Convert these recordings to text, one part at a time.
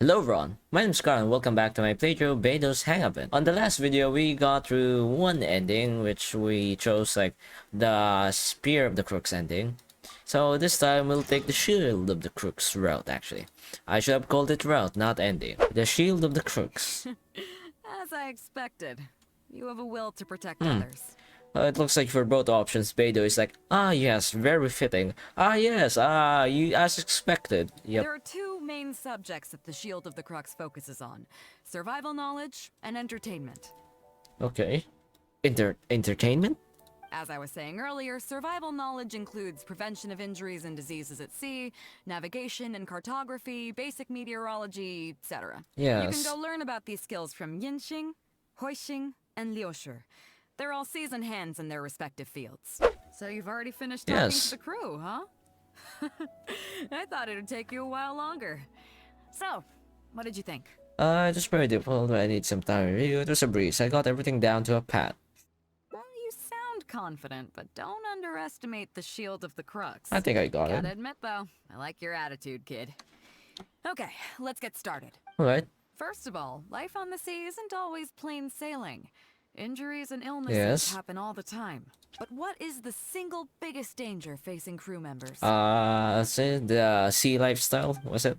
Hello everyone, my name is Carl and welcome back to my playthrough Beidou Hangout. On the last video, we got through one ending, which we chose like the Spear of the Crooks ending. So this time we'll take the Shield of the Crooks route actually. I should have called it route, not ending. The Shield of the Crooks. As I expected. You have a will to protect others. It looks like for both options, Beidou is like, yes, very fitting. Yes, you as expected. Yep. There are two main subjects that the Shield of the Crux focuses on. Survival knowledge and entertainment. Okay. Entertainment? As I was saying earlier, survival knowledge includes prevention of injuries and diseases at sea, navigation and cartography, basic meteorology, etc. Yes. You can go learn about these skills from Genshin, Hoishing, and Liushi. They're all seasoned hands in their respective fields. So you've already finished talking to the crew, huh? I thought it would take you a while longer. So, what did you think? Just very difficult, but I need some time to review. It was a breeze. I got everything down to a pat. Well, you sound confident, but don't underestimate the Shield of the Crux. I think I got it. Gotta admit, though, I like your attitude, kid. Okay, let's get started. Alright. First of all, life on the sea isn't always plain sailing. Injuries and illnesses happen all the time. But what is the single biggest danger facing crew members? Say the sea lifestyle, was it?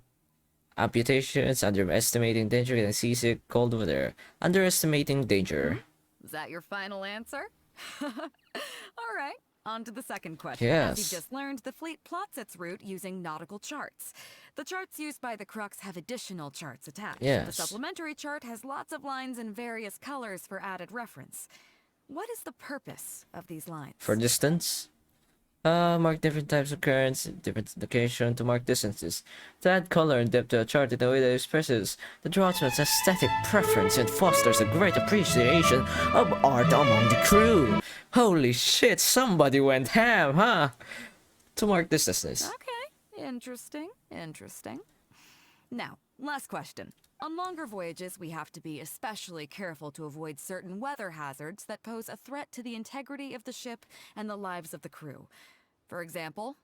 Amputations, underestimating danger, getting seasick, cold weather. Underestimating danger. Is that your final answer? All right, on to the second question. Yes. As you just learned, the fleet plots its route using nautical charts. The charts used by the Crux have additional charts attached. Yes. The supplementary chart has lots of lines in various colors for added reference. What is the purpose of these lines? For distance. Mark different types of currents, different location to mark distances. To add color and depth to a chart in a way that expresses the draughtsman's aesthetic preference and fosters a great appreciation of art among the crew. Holy shit, somebody went ham, huh? To mark distances. Okay, interesting. Now, last question. On longer voyages, we have to be especially careful to avoid certain weather hazards that pose a threat to the integrity of the ship and the lives of the crew. For example,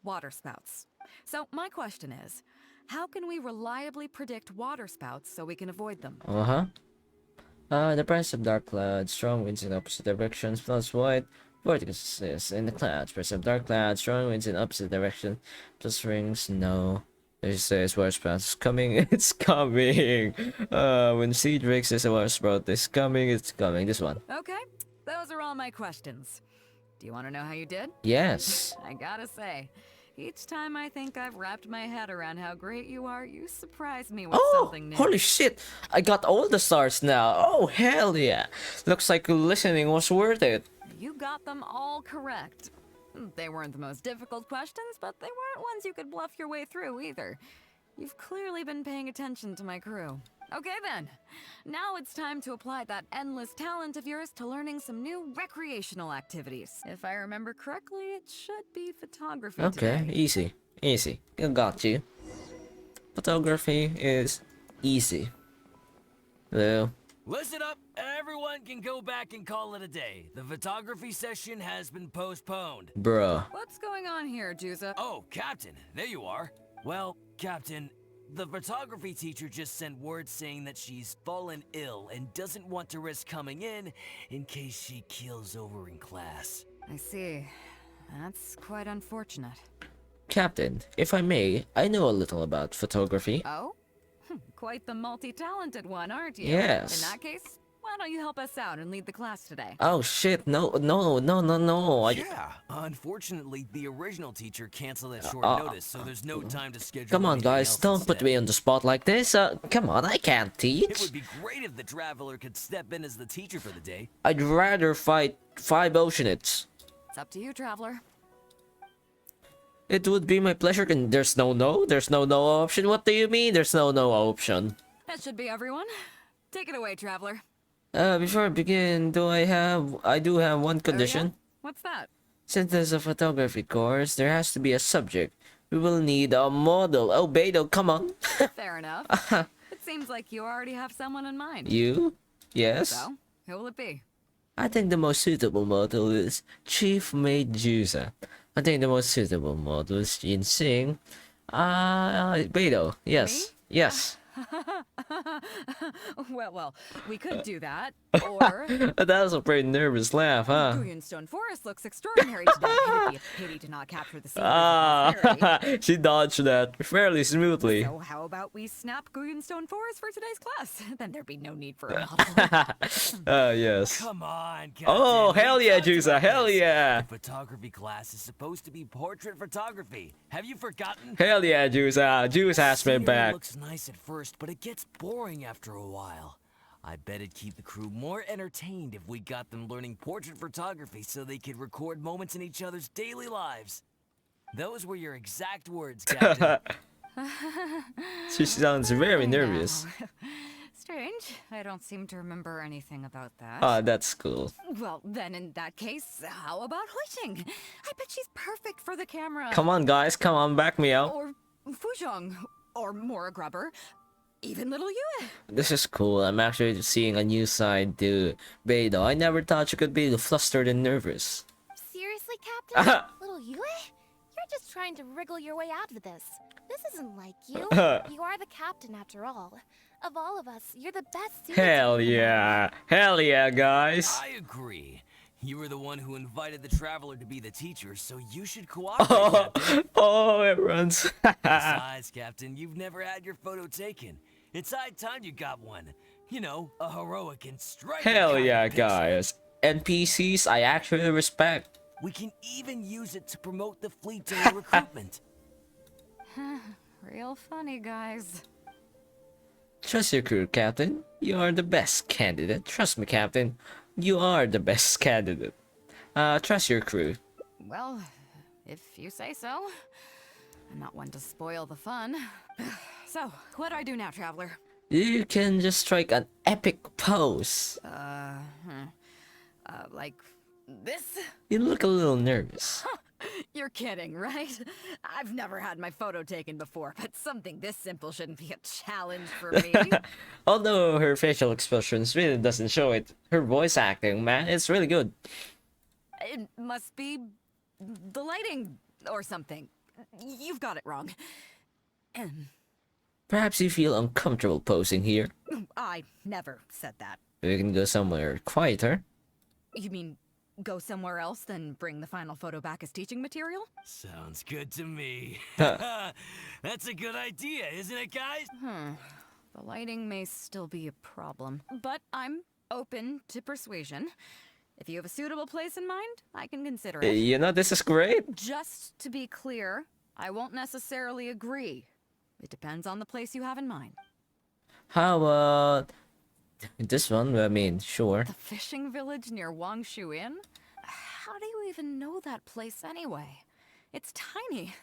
waterspouts. So my question is, how can we reliably predict waterspouts so we can avoid them? The presence of dark clouds, strong winds in opposite directions, plus white vortices in the clouds. Presence of dark clouds, strong winds in opposite direction, plus rings, no. It says waterspout is coming, it's coming. When Cedric says a waterspout is coming, it's coming. This one. Okay, those are all my questions. Do you want to know how you did? Yes. I gotta say, each time I think I've wrapped my head around how great you are, you surprise me with something new. Holy shit! I got all the stars now. Oh, hell yeah. Looks like listening was worth it. You got them all correct. They weren't the most difficult questions, but they weren't ones you could bluff your way through either. You've clearly been paying attention to my crew. Okay then, now it's time to apply that endless talent of yours to learning some new recreational activities. If I remember correctly, it should be photography Okay, today. easy. Easy. I got you. Photography is easy. Hello. Listen up, everyone can go back and call it a day. The photography session has been postponed. Bruh. What's going on here, Juza? Oh, Captain, there you are. Well, Captain, the photography teacher just sent word saying that she's fallen ill and doesn't want to risk coming in case she keels over in class. I see. That's quite unfortunate. Captain, if I may, I know a little about photography. Oh? Quite the multi-talented one, aren't you? Yes. In that case, why don't you help us out and lead the class today? Oh shit, no. Yeah, unfortunately, the original teacher canceled at short notice, so there's no time to schedule. Come on, anything guys, else don't put instead. me on the spot like this. Come on, I can't It teach. would be great if the traveler could step in as the teacher for the day. I'd rather fight 5 oceanids. It's up to you, Traveler. It would be my pleasure. And there's no option. What do you mean there's no option? That should be everyone. Take it away, Traveler. Before I begin, I do have one condition. What's that? Since there's a photography course, there has to be a subject. We will need a model. Oh, Beidou, come on. Fair enough. It seems like you already have someone in mind. You? Yes? So, who will it be? I think the most suitable model is Chief Medusa. I think the most suitable model is Ginseng. Beidou. Yes. Me? Yes. Well, we could do that. Or That was a pretty nervous laugh, huh? Guyenstone Forest looks extraordinary today. It'd be a pity to not capture the scenery for posterity. She dodged that fairly smoothly. So how about we snap Guyenstone Forest for today's class? Then there'd be no need for a model. Yes. Come on, Captain. Oh, we hell yeah, talked Juicer, about hell this. yeah. The photography class is supposed to be portrait photography. Have you forgotten? Hell yeah, Juice. Juice has me Scenery back. looks nice at first, but it gets boring after a while. I bet it'd keep the crew more entertained if we got them learning portrait photography so they could record moments in each other's daily lives. Those were your exact words, Captain. She sounds very nervous. Strange. I don't seem to remember anything about that. Ah, that's cool. Well, then in that case, how about Huixing? I bet she's perfect for the camera. Come on, guys. Come on, back me up. Or Fuzhong. Or Mora Grubber. Even little Yue. This is cool. I'm actually seeing a new side to Beidou. I never thought you could be flustered and nervous. Seriously, Captain? Little Yue? You're just trying to wriggle your way out of this. This isn't like you. You are the captain after all. Of all of us, you're the best suited to Hell be the yeah. Hell yeah, guys. I agree. You were the one who invited the traveler to be the teacher, so you should cooperate, Oh, Captain. oh, it runs. Besides, Captain, you've never had your photo taken. It's high time you got one. You know, a heroic and striking Hell kind of yeah, picture. guys. NPCs I actually respect. We can even use it to promote the fleet during recruitment. Real funny, guys. Trust your crew, Captain. You are the best candidate. Trust me, Captain. You are the best candidate. Trust your crew. Well, if you say so. I'm not one to spoil the fun. So, what do I do now, Traveler? You can just strike an epic pose. Like this? You look a little nervous. You're kidding, right? I've never had my photo taken before, but something this simple shouldn't be a challenge for me. Although her facial expressions really doesn't show it. Her voice acting, man, it's really good. It must be the lighting or something. You've got it wrong. Perhaps you feel uncomfortable posing here. I never said that. We can go somewhere quieter. You mean go somewhere else, then bring the final photo back as teaching material? Sounds good to me. That's a good idea, isn't it, guys? The lighting may still be a problem, but I'm open to persuasion. If you have a suitable place in mind, I can consider it. You know, this is great. Just to be clear, I won't necessarily agree. It depends on the place you have in mind. How about this one? I mean, sure. The fishing village near Wangshu Inn? How do you even know that place anyway? It's tiny.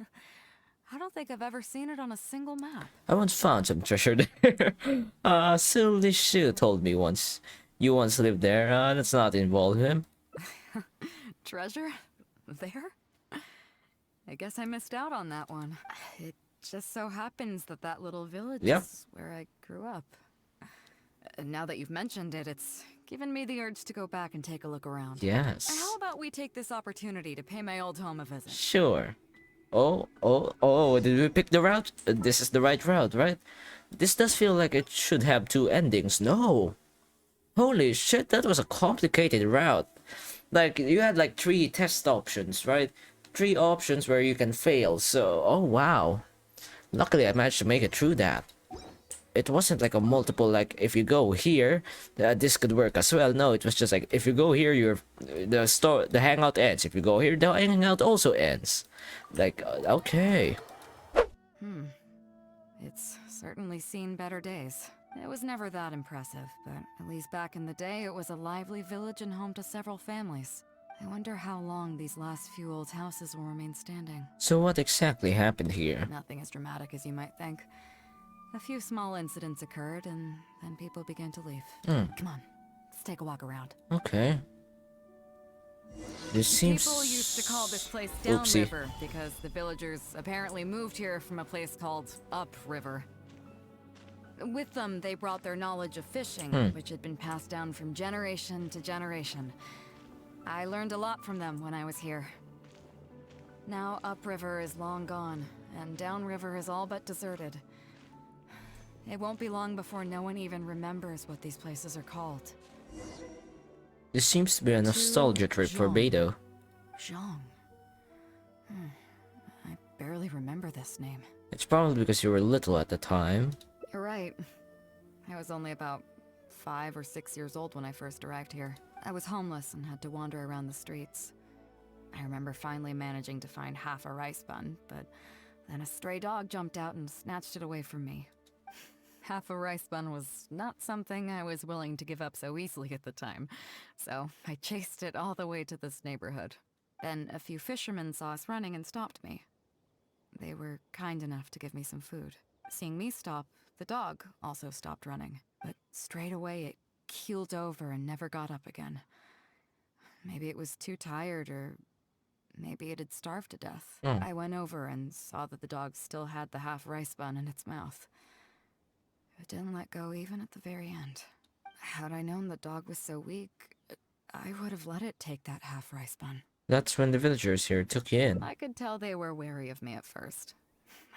I don't think I've ever seen it on a single map. I once found some treasure there. Silly Shu told me once. You once lived there. Let's not involve him. Treasure? There? I guess I missed out on that one. It just so happens that that little village Yep. is where I grew up. Now that you've mentioned it, it's given me the urge to go back and take a look around. Yes. How about we take this opportunity to pay my old home a visit? Sure. Oh, did we pick the route? This is the right route, right? This does feel like it should have two endings. No. Holy shit, that was a complicated route. Like, you had like 3 test options, right? 3 options where you can fail, so, oh wow. Luckily, I managed to make it through that. It wasn't like a multiple, like, if you go here, this could work as well. No, it was just like, if you go here, the hangout ends. If you go here, the hangout also ends. Like, okay. It's certainly seen better days. It was never that impressive, but at least back in the day, it was a lively village and home to several families. I wonder how long these last few old houses will remain standing. So what exactly happened here? Nothing as dramatic as you might think. A few small incidents occurred, and then people began to leave. Come on, let's take a walk around. Okay. This seems... People used to call this place Oopsie. Downriver because the villagers apparently moved here from a place called Upriver. With them, they brought their knowledge of fishing, which had been passed down from generation to generation. I learned a lot from them when I was here. Now Upriver is long gone, and Downriver is all but deserted. It won't be long before no one even remembers what these places are called. This seems to be a nostalgia trip for Zhong. Beidou. Zhong. I barely remember this name. It's probably because you were little at the time. You're right. I was only about 5 or 6 years old when I first arrived here. I was homeless and had to wander around the streets. I remember finally managing to find half a rice bun, but then a stray dog jumped out and snatched it away from me. Half a rice bun was not something I was willing to give up so easily at the time, so I chased it all the way to this neighborhood. Then a few fishermen saw us running and stopped me. They were kind enough to give me some food. Seeing me stop, the dog also stopped running, but straight away it keeled over and never got up again. Maybe it was too tired, or maybe it had starved to death. I went over and saw that the dog still had the half rice bun in its mouth. It didn't let go even at the very end. Had I known the dog was so weak, I would have let it take that half rice bun. That's when the villagers here took you in. I could tell they were wary of me at first.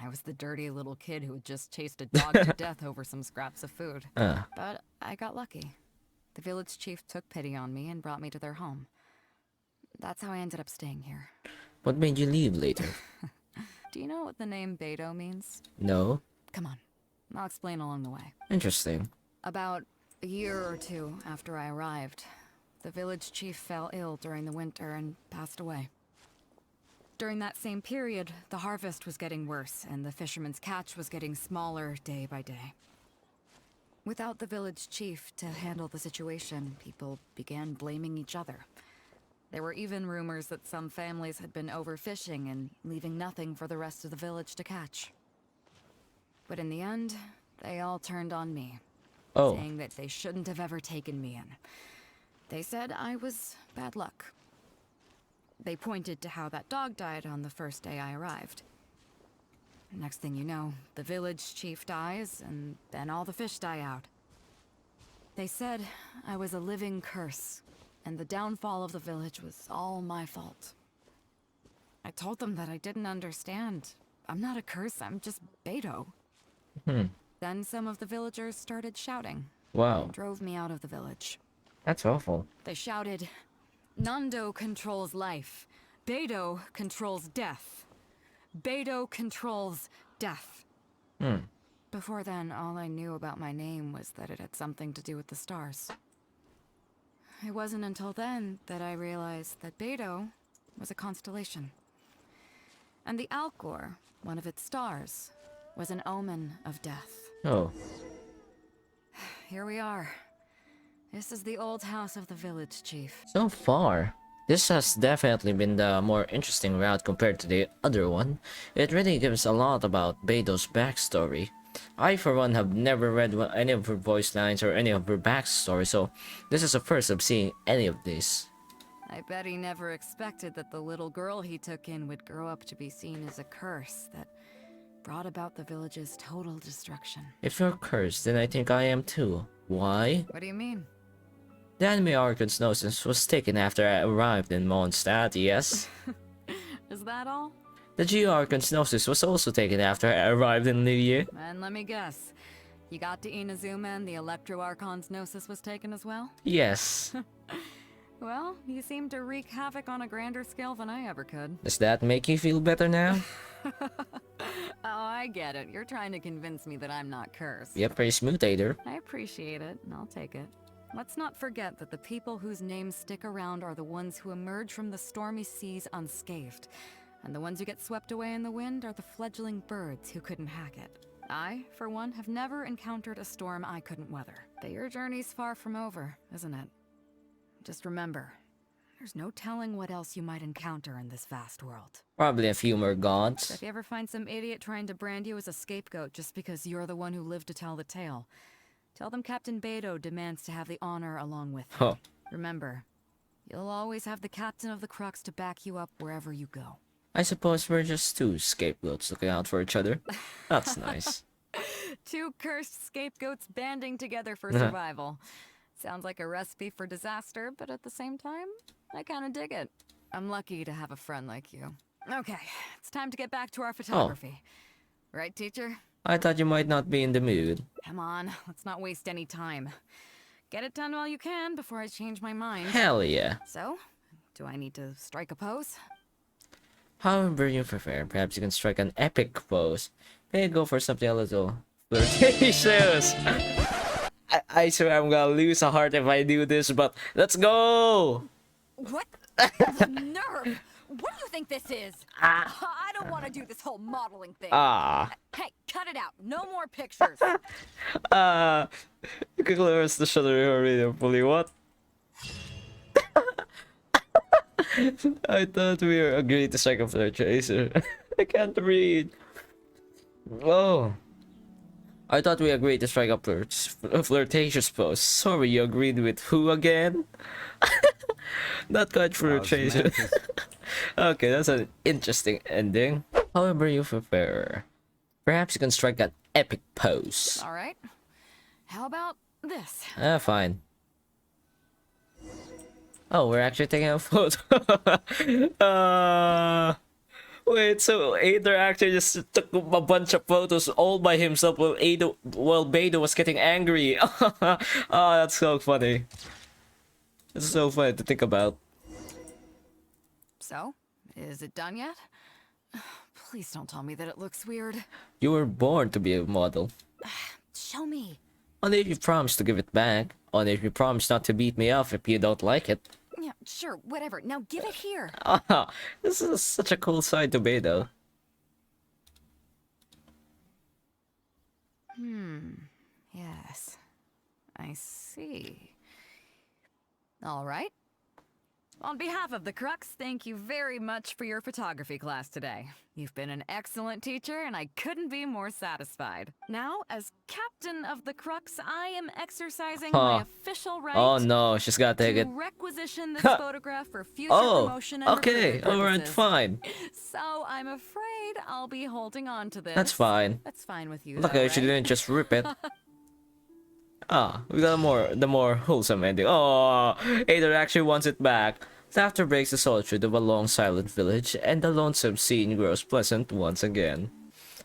I was the dirty little kid who had just chased a dog to death over some scraps of food. But I got lucky. The village chief took pity on me and brought me to their home. That's how I ended up staying here. What made you leave later? Do you know what the name Beidou means? No? Come on, I'll explain along the way. Interesting. About a year or two after I arrived, the village chief fell ill during the winter and passed away. During that same period, the harvest was getting worse and the fishermen's catch was getting smaller day by day. Without the village chief to handle the situation, people began blaming each other. There were even rumors that some families had been overfishing and leaving nothing for the rest of the village to catch. But in the end, they all turned on me, saying that they shouldn't have ever taken me in. They said I was bad luck. They pointed to how that dog died on the first day I arrived. Next thing you know, the village chief dies, and then all the fish die out. They said I was a living curse, and the downfall of the village was all my fault. I told them that I didn't understand. I'm not a curse, I'm just Beidou. Then some of the villagers started shouting. Wow. And drove me out of the village. That's awful. They shouted, "Nando controls life. Beidou controls death. Beidou controls death." Before then, all I knew about my name was that it had something to do with the stars. It wasn't until then that I realized that Beidou was a constellation. And the Alcor, one of its stars, was an omen of death. Oh. Here we are. This is the old house of the village chief. So far, this has definitely been the more interesting route compared to the other one. It really gives a lot about Beidou's backstory. I, for one, have never read any of her voice lines or any of her backstory, so this is the first of seeing any of this. I bet he never expected that the little girl he took in would grow up to be seen as a curse that brought about the village's total destruction. If you're cursed, then I think I am too. Why? What do you mean? The anime Arkansas was taken after I arrived in Mondstadt, yes? Is that all? The Geo Arkansas was also taken after I arrived in New Year. And let me guess. You got to Inazuma and the Electro Archon's Gnosis was taken as well? Yes. Well, you seem to wreak havoc on a grander scale than I ever could. Does that make you feel better now? Oh, I get it. You're trying to convince me that I'm not cursed. Yep, pretty smooth, Ader. I appreciate it, and I'll take it. Let's not forget that the people whose names stick around are the ones who emerge from the stormy seas unscathed. And the ones who get swept away in the wind are the fledgling birds who couldn't hack it. I, for one, have never encountered a storm I couldn't weather. But your journey's far from over, isn't it? Just remember, there's no telling what else you might encounter in this vast world. Probably a few more gods. So if you ever find some idiot trying to brand you as a scapegoat just because you're the one who lived to tell the tale, tell them Captain Beidou demands to have the honor along with him. Huh. Remember, you'll always have the captain of the Crux to back you up wherever you go. I suppose we're just two scapegoats looking out for each other. That's nice. Two cursed scapegoats banding together for survival. Sounds like a recipe for disaster, but at the same time, I kinda dig it. I'm lucky to have a friend like you. Okay, it's time to get back to our photography. Right, teacher? I thought you might not be in the mood. Come on, let's not waste any time. Get it done while you can before I change my mind. Hell yeah. So, do I need to strike a pose? However you prefer, perhaps you can strike an epic pose. Maybe go for something a little flirtatious. I swear I'm gonna lose a heart if I do this, but let's go! What? Nerve! What do you think this is? I don't want to do this whole modeling thing. Hey, cut it out. No more pictures. You can close the shutter already, fully. What? I thought we were agreed to strike a flirt chaser. I can't read. Oh. I thought we agreed to strike a flirtatious pose. Sorry, you agreed with who again? Not quite flirtatious. Okay, that's an interesting ending. However you prefer. Perhaps you can strike an epic pose. All right. How about this? Fine. Oh, we're actually taking a photo. Wait, so Ader actually just took a bunch of photos all by himself while Beidou was getting angry. Oh, that's so funny. It's so funny to think about. So, is it done yet? Please don't tell me that it looks weird. You were born to be a model. Show me. Only if you promise to give it back. Only if you promise not to beat me up if you don't like it. Yeah, sure, whatever. Now give it here. Ah, this is such a cool side to Beidou. Yes. I see. All right. On behalf of the Crux, thank you very much for your photography class today. You've been an excellent teacher, and I couldn't be more satisfied. Now, as captain of the Crux, I am exercising my official right Oh no, she's gotta take to it. requisition this photograph for future promotion and okay, recruitment alright, purposes. fine. So I'm afraid I'll be holding on to this. That's fine. That's fine with you. Luckily, though, she right? didn't just rip it. We got the more wholesome ending. Oh, Ader actually wants it back. Laughter breaks the solitude of a long silent village, and the lonesome scene grows pleasant once again.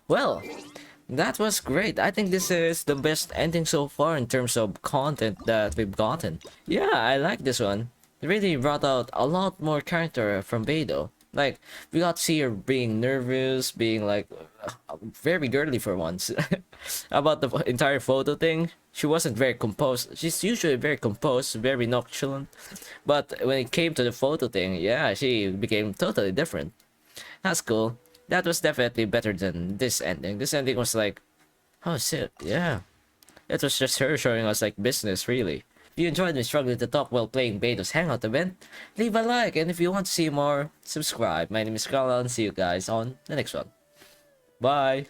Well, that was great. I think this is the best ending so far in terms of content that we've gotten. Yeah, I like this one. It really brought out a lot more character from Beidou. Like, we got to see her being nervous, being like very girly for once. About the entire photo thing, she wasn't very composed. She's usually very composed, very nonchalant. But when it came to the photo thing, yeah, she became totally different. That's cool. That was definitely better than this ending. This ending was like, oh shit, yeah. It was just her showing us like business, really. If you enjoyed me struggling to talk while playing Beidou's Hangout event, leave a like, and if you want to see more, subscribe. My name is CarlBalaoro, and see you guys on the next one. Bye!